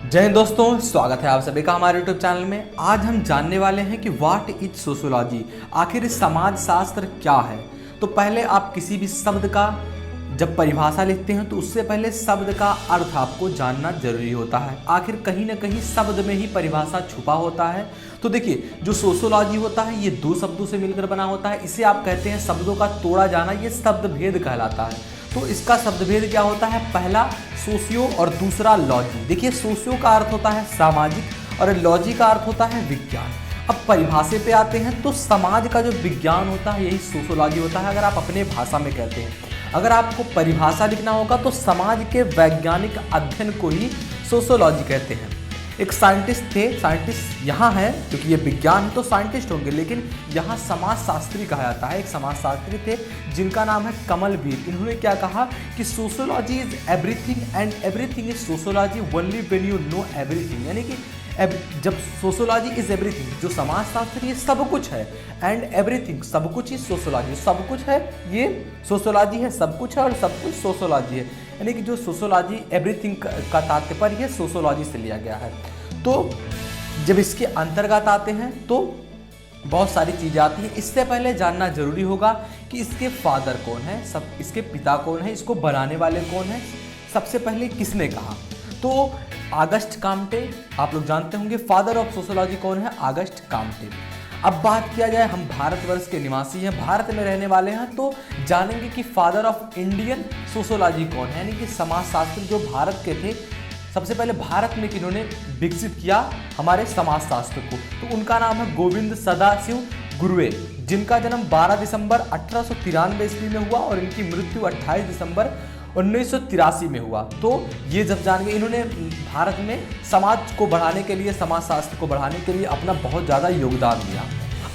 जय हिंद दोस्तों, स्वागत है आप सभी का हमारे YouTube चैनल में। आज हम जानने वाले हैं कि व्हाट इज सोशियोलॉजी, आखिर समाज शास्त्र क्या है। तो पहले आप किसी भी शब्द का जब परिभाषा लिखते हैं तो उससे पहले शब्द का अर्थ आपको जानना जरूरी होता है। आखिर कहीं ना कहीं शब्द में ही परिभाषा छुपा होता है। तो देखिए, जो सोशियोलॉजी होता है ये दो शब्दों से मिलकर बना होता है। इसे आप कहते हैं शब्दों का तोड़ा जाना, ये शब्द भेद कहलाता है। तो इसका शब्द भेद क्या होता है? पहला सोशियो और दूसरा लॉजी। देखिए, सोशियो का अर्थ होता है सामाजिक और लॉजी का अर्थ होता है विज्ञान। अब परिभाषा पे आते हैं तो समाज का जो विज्ञान होता है यही सोशियोलॉजी होता है, अगर आप अपने भाषा में कहते हैं। अगर आपको परिभाषा लिखना होगा तो समाज के वैज्ञानिक अध्ययन को ही सोशियोलॉजी कहते हैं। एक साइंटिस्ट थे, साइंटिस्ट यहाँ है क्योंकि ये विज्ञान है तो साइंटिस्ट होंगे, लेकिन यहाँ समाजशास्त्री कहा जाता है। एक समाजशास्त्री थे जिनका नाम है कमलवीर। इन्होंने क्या कहा कि sociology is everything and everything is sociology only when you know everything. यानी कि जब सोशियोलॉजी इज एवरीथिंग, जो समाजशास्त्र ये सब कुछ है, एंड एवरीथिंग सब कुछ ही सोशियोलॉजी, सब कुछ है ये सोशियोलॉजी है, सब कुछ है और सब कुछ सोशियोलॉजी है। यानी कि जो सोशियोलॉजी एवरीथिंग का तात्पर्य सोशियोलॉजी से लिया गया है। तो जब इसके अंतर्गत आते हैं तो बहुत सारी चीज़ें आती हैं। इससे पहले जानना जरूरी होगा कि इसके फादर कौन है, सब इसके पिता कौन है, इसको बनाने वाले कौन है, सबसे पहले किसने कहा। तो ऑगस्ट काम्टे, आप लोग जानते होंगे। फादर ऑफ सोशियोलॉजी कौन है? August Comte. अब बात किया जाए, हम भारतवर्ष के निवासी हैं, भारत में रहने वाले हैं, तो जानेंगे कि फादर ऑफ इंडियन सोशियोलॉजी कौन है, यानी कि समाजशास्त्री जो भारत के थे। सबसे पहले भारत में किन्होंने विकसित किया हमारे समाजशास्त्र को, तो उनका नाम है गोविंद सदाशिव गुरुवे, जिनका जन्म 12 दिसंबर 1893 ईस्वी में हुआ और इनकी मृत्यु 28 दिसंबर 1983 में हुआ। तो ये जब जानेंगे, इन्होंने भारत में समाज को बढ़ाने के लिए, समाजशास्त्र को बढ़ाने के लिए अपना बहुत ज़्यादा योगदान दिया।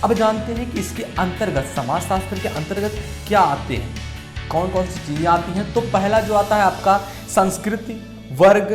अब जानते हैं कि इसके अंतर्गत, समाजशास्त्र के अंतर्गत क्या आते हैं, कौन कौन सी चीज़ें आती हैं। तो पहला जो आता है आपका संस्कृति, वर्ग,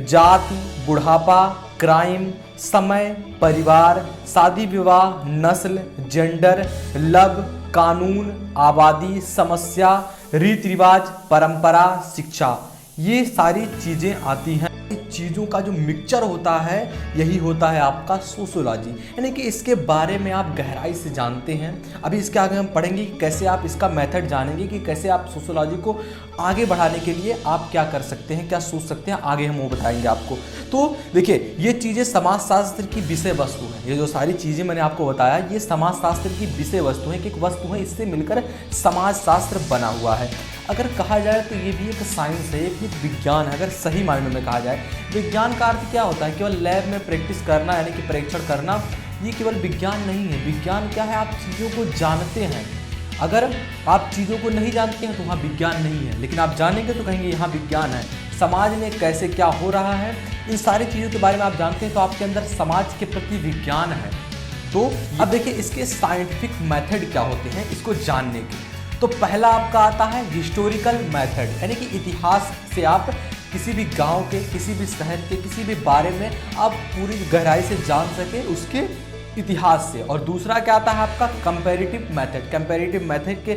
जाति, बुढ़ापा, क्राइम, समय, परिवार, शादी विवाह, नस्ल, जेंडर, लव, कानून, आबादी, समस्या, रीति रिवाज, परंपरा, शिक्षा, ये सारी चीज़ें आती हैं। चीज़ों का जो मिक्सचर होता है यही होता है आपका सोशियोलॉजी, यानी कि इसके बारे में आप गहराई से जानते हैं। अभी इसके आगे हम पढ़ेंगे कि कैसे आप इसका मेथड जानेंगे कि कैसे आप सोशियोलॉजी को आगे बढ़ाने के लिए आप क्या कर सकते हैं, क्या सोच सकते हैं, आगे हम वो बताएंगे आपको। तो देखिए, ये चीज़ें समाजशास्त्र की विषय वस्तु है। ये जो सारी चीज़ें मैंने आपको बताया ये समाजशास्त्र की विषय वस्तु है, कि एक वस्तु है, इससे मिलकर समाजशास्त्र बना हुआ है। अगर कहा जाए तो ये भी एक साइंस है, एक विज्ञान है। अगर सही मायनों में कहा जाए, विज्ञान का अर्थ क्या होता है? केवल लैब में प्रैक्टिस करना, यानी कि परीक्षण करना, ये केवल विज्ञान नहीं है। विज्ञान क्या है? आप चीज़ों को जानते हैं। अगर आप चीज़ों को नहीं जानते हैं तो वहाँ विज्ञान नहीं है, लेकिन आप जानेंगे तो कहेंगे यहाँ विज्ञान है। समाज में कैसे क्या हो रहा है, इन सारी चीज़ों के बारे में आप जानते हैं तो आपके अंदर समाज के प्रति विज्ञान है। तो अब देखिए, इसके साइंटिफिक मेथड क्या होते हैं इसको जानने के। तो पहला आपका आता है हिस्टोरिकल मेथड, यानी कि इतिहास से आप किसी भी गांव के, किसी भी शहर के, किसी भी बारे में आप पूरी गहराई से जान सके उसके इतिहास से। और दूसरा क्या आता है आपका कंपैरेटिव मेथड। कंपैरेटिव मेथड के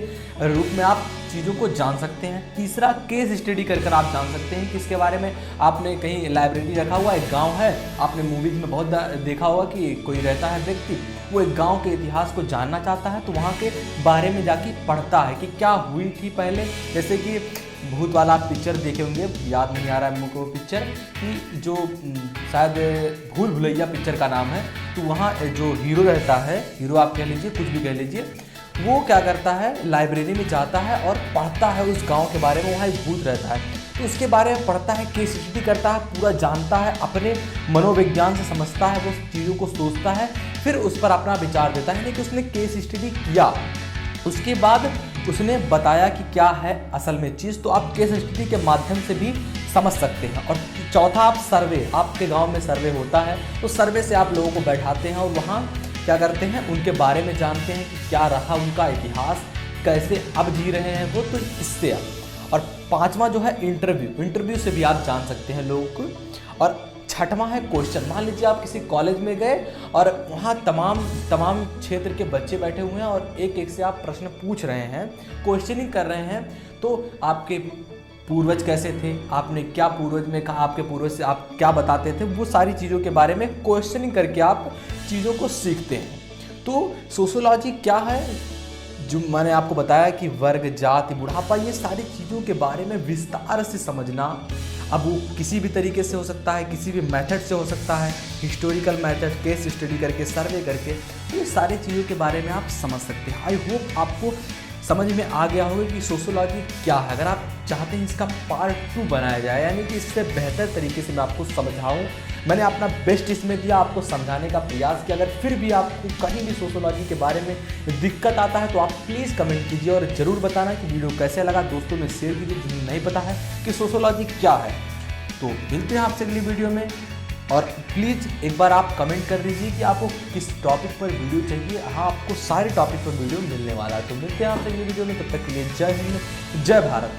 रूप में आप चीज़ों को जान सकते हैं। तीसरा केस स्टडी कर कर आप जान सकते हैं, किसके बारे में आपने कहीं लाइब्रेरी रखा हुआ, एक गांव है, आपने मूवीज में बहुत देखा होगा कि कोई रहता है व्यक्ति, वो एक गांव के इतिहास को जानना चाहता है तो वहाँ के बारे में जाके पढ़ता है कि क्या हुई थी पहले। जैसे कि भूत वाला आप पिक्चर देखे होंगे, याद नहीं आ रहा है मुझको वो पिक्चर, कि जो शायद भूल भुलैया पिक्चर का नाम है। तो वहाँ जो हीरो रहता है, हीरो आप कह लीजिए, कुछ भी कह लीजिए, वो क्या करता है, लाइब्रेरी में जाता है और पढ़ता है उस गांव के बारे में। वहाँ एक भूत रहता है तो उसके बारे में पढ़ता है, केस स्टडी करता है, पूरा जानता है, अपने मनोविज्ञान से समझता है, वो चीज़ों को सोचता है, फिर उस पर अपना विचार देता है। यानी कि उसने केस स्टडी किया, उसके बाद उसने बताया कि क्या है असल में चीज़। तो आप केस स्टडी के माध्यम से भी समझ सकते हैं। और चौथा, आप सर्वे, आपके गांव में सर्वे होता है तो सर्वे से आप लोगों को बैठाते हैं और वहाँ क्या करते हैं, उनके बारे में जानते हैं कि क्या रहा उनका इतिहास, कैसे अब जी रहे हैं वो। तो इससे और पांचवा जो है इंटरव्यू, इंटरव्यू से भी आप जान सकते हैं लोगों को। और छठवां है क्वेश्चन। मान लीजिए आप किसी कॉलेज में गए और वहाँ तमाम क्षेत्र के बच्चे बैठे हुए हैं और एक एक से आप प्रश्न पूछ रहे हैं, क्वेश्चनिंग कर रहे हैं, तो आपके पूर्वज कैसे थे, आपने क्या पूर्वज में कहा, आपके पूर्वज से आप क्या बताते थे, वो सारी चीज़ों के बारे में क्वेश्चनिंग करके आप चीज़ों को सीखते हैं। तो सोशियोलॉजी क्या है, जो मैंने आपको बताया कि वर्ग, जाति, बुढ़ापा, ये सारी चीज़ों के बारे में विस्तार से समझना। अब वो किसी भी तरीके से हो सकता है, किसी भी मेथड से हो सकता है, हिस्टोरिकल मेथड, केस स्टडी करके, सर्वे करके, ये सारी चीज़ों के बारे में आप समझ सकते हैं। आई होप आपको समझ में आ गया होगा कि सोशियोलॉजी क्या है। अगर आप चाहते हैं इसका पार्ट 2 बनाया जाए, यानी कि इससे बेहतर तरीके से मैं आपको समझाऊं, मैंने अपना बेस्ट इसमें दिया, आपको समझाने का प्रयास किया। अगर फिर भी आपको कहीं भी सोशियोलॉजी के बारे में दिक्कत आता है तो आप प्लीज़ कमेंट कीजिए और ज़रूर बताना कि वीडियो कैसे लगा। दोस्तों में शेयर कीजिए जिन्हें नहीं पता है कि सोशियोलॉजी क्या है। तो मिलते हैं आपसे अगली वीडियो में, और प्लीज़ एक बार आप कमेंट कर दीजिए कि आपको किस टॉपिक पर वीडियो चाहिए। हाँ, आपको सारे टॉपिक पर वीडियो मिलने वाला है। तो मिलते हैं आपसे अगली वीडियो में, तब तक के लिए जय हिंद, जय भारत।